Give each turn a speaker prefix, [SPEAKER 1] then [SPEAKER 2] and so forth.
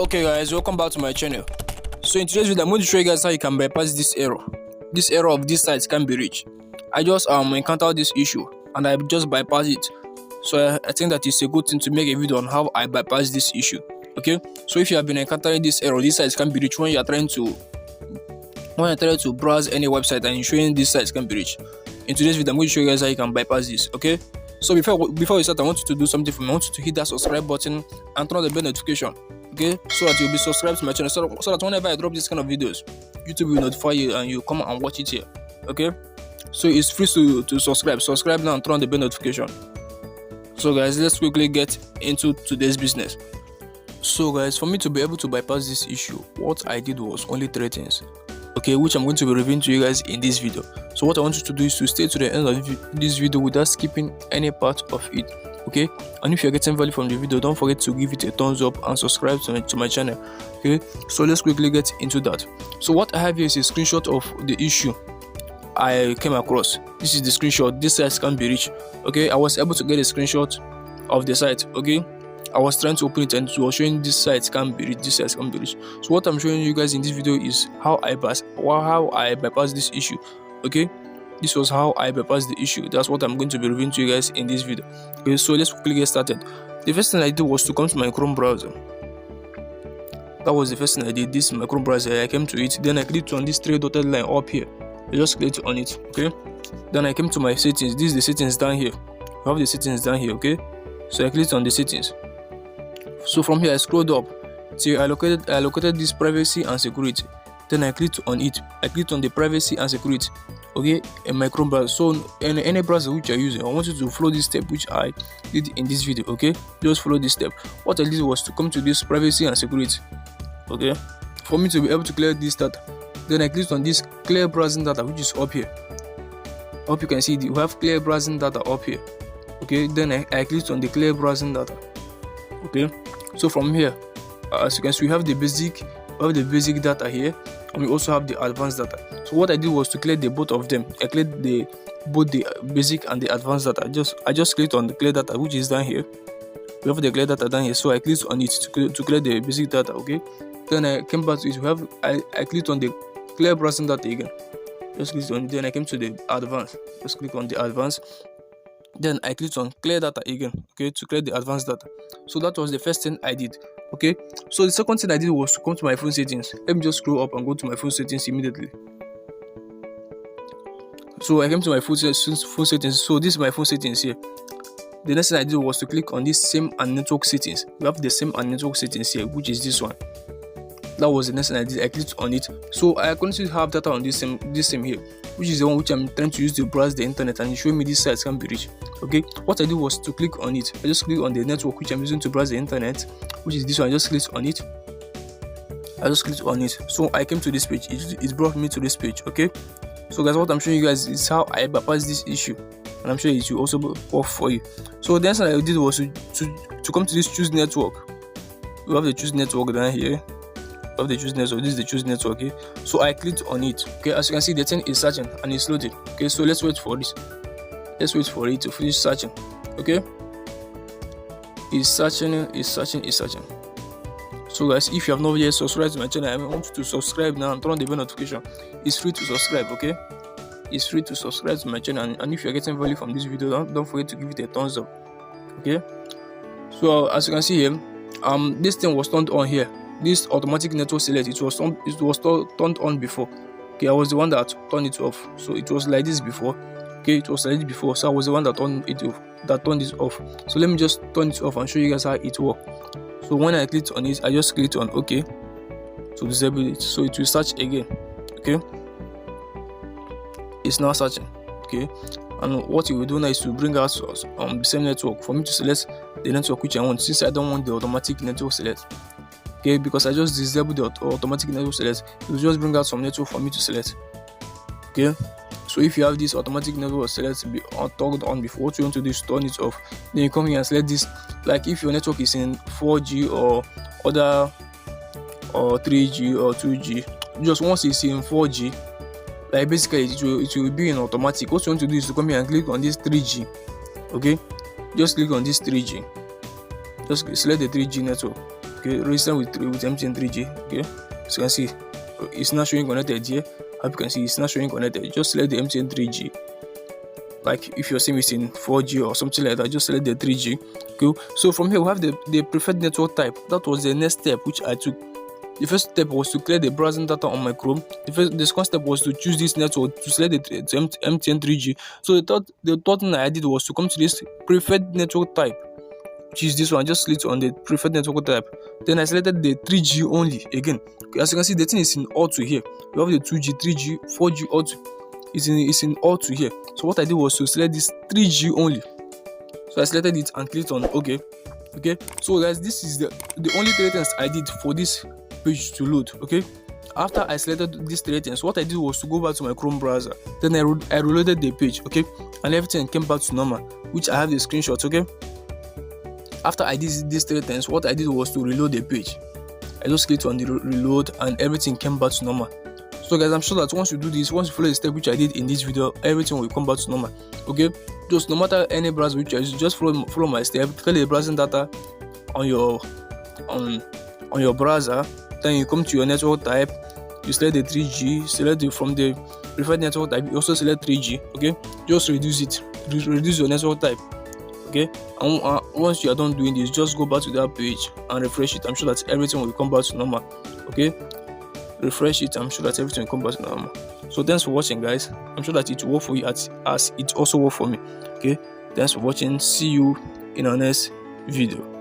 [SPEAKER 1] Okay guys, welcome back to my channel. So in today's video I'm going to show you guys how you can bypass this error of this site can't be reached. I just encountered this issue and I just bypassed it. So I think that it's a good thing to make a video on how I bypass this issue. Okay, so if you have been encountering this error, this site can't be reached when you're trying to browse any website and showing this site can't be reached. In today's video I'm going to show you guys how you can bypass this. Okay, so before we start, I want you to do something for me. I want you to hit that subscribe button and turn on the bell notification, okay, so that you'll be subscribed to my channel, so that whenever I drop this kind of videos, YouTube will notify you and you come and watch it here. Okay, so it's free to subscribe now and turn on the bell notification. So guys, let's quickly get into today's business. So guys, for me to be able to bypass this issue, what I did was only 3 things, okay, which I'm going to be revealing to you guys in this video. So what I want you to do is to stay to the end of this video without skipping any part of it, okay. And if you're getting value from the video, don't forget to give it a thumbs up and subscribe to my channel, okay. So let's quickly get into that. So what I have here is a screenshot of the issue I came across. This is the screenshot. This site can't be reached, okay. I was able to get a screenshot of the site, okay. I was trying to open it and it was showing this site can't be reached, So what I'm showing you guys in this video is how I bypass this issue, okay. This was how I bypassed the issue. That's what I'm going to be reviewing to you guys in this video, okay. So let's quickly get started. The first thing I did was to come to my Chrome browser. That was the first thing I did. This is my Chrome browser. I came to it, then I clicked on this 3 dotted line up here. I just clicked on it, okay. Then I came to my settings. This is the settings down here. I have the settings down here, okay. So I clicked on the settings. So from here I scrolled up till I located this privacy and security. Then I clicked on it. I clicked on the privacy and security, okay, in my Chrome browser. So in any browser which you're using, I want you to follow this step which I did in this video, okay. Just follow this step. What I did was to come to this privacy and security, okay, for me to be able to clear this data. Then I clicked on this clear browsing data, which is up here. Hope you can see we have clear browsing data up here, okay. Then I clicked on the clear browsing data, okay. So from here, as you can see, we have the basic data here, and we also have the advanced data. So what I did was to clear both of them. I cleared both the basic and the advanced data. I just clicked on the clear data, which is down here. We have the clear data down here, so I clicked on it to clear the basic data, okay. Then I came back to it. I clicked on the clear browsing data again. Just clicked on it. Then I came to the advanced. Just click on the advanced. Then I clicked on clear data again, okay, to clear the advanced data. So that was the first thing I did, okay. So the second thing I did was to come to my phone settings. Let me just scroll up and go to my phone settings immediately. So I came to my phone settings. So this is my phone settings here. The next thing I did was to click on this SIM and network settings. We have the SIM and network settings here, which is this one. That was the next thing I did. I clicked on it. So I currently have data on this SIM here, which is the one which I'm trying to use to browse the internet, and it's showing me this site can be reached, okay. What I did was to click on it. I just clicked on the network which I'm using to browse the internet, which is this one. I just clicked on it. So I came to this page. It brought me to this page, okay. So guys, what I'm showing you guys is how I bypass this issue, and I'm sure it will also work for you. So the next thing I did was to come to this choose network. We have the choose network down here. Of the choose network. This is the choose network, okay. So I clicked on it, okay. As you can see, the thing is searching and it's loaded, okay. So let's wait for this. Let's wait for it to finish searching, okay. It's searching. So guys, if you have not yet subscribed to my channel, I want you to subscribe now and turn on the bell notification. It's free to subscribe, okay. It's free to subscribe to my channel, and if you're getting value from this video, don't forget to give it a thumbs up, okay. So as you can see here, this thing was turned on here. This automatic network select, it was turned on before, okay. I was the one that turned it off. So it was like this before, okay. It was like this before, so I was the one that turned it off. So let me just turn it off and show you guys how it works. So when I clicked on it, I just clicked on OK to disable it. So it will search again, okay. It's now searching, okay. And what it will do now is to bring out the same network for me to select the network which I want, since I don't want the automatic network select, okay, because I just disabled the automatic network select. It will just bring out some network for me to select, okay. So if you have this automatic network select be turned on before, what you want to do is turn it off. Then you come here and select this, like if your network is in 4G or 3G or 2G. Just once it's in 4G, like basically it will be in automatic. What you want to do is to come here and click on this 3G, okay. Just click on this 3G. Just select the 3G network. Okay, register with MTN 3G. Okay, as you can see, it's not showing connected here. As you can see, it's not showing connected. Just select the MTN 3G. Like if your SIM is in 4G or something like that, just select the 3G. Okay, so from here we have the preferred network type. That was the next step which I took. The first step was to clear the browsing data on my Chrome. The second step was to choose this network to select the MTN 3G. So the third thing I did was to come to this preferred network type, which is this one. Just click on the preferred network type. Then I selected the 3G only again. As you can see, the thing is in auto here. We have the 2G, 3G, 4G auto. It's in auto here. So what I did was to select this 3G only. So I selected it and clicked on OK. Okay. So guys, this is the only 3 things I did for this page to load. Okay. After I selected these 3 things, what I did was to go back to my Chrome browser. Then I reloaded the page. Okay. And everything came back to normal, which I have the screenshots. Okay. After I did these 3 things, what I did was to reload the page. I just clicked on the reload and everything came back to normal. So guys, I'm sure that once you do this, once you follow the step which I did in this video, everything will come back to normal. Okay, just no matter any browser which you use, just follow my step. Clear the browsing data on your browser. Then you come to your network type. You select the 3G. Select from the preferred network type. You also select 3G. Okay, just reduce it. Reduce your network type. Okay, and once you are done doing this, just go back to that page and refresh it. I'm sure that everything will come back to normal. Okay, refresh it. I'm sure that everything will come back to normal. So thanks for watching, guys. I'm sure that it will work for you as it also worked for me. Okay, thanks for watching. See you in our next video.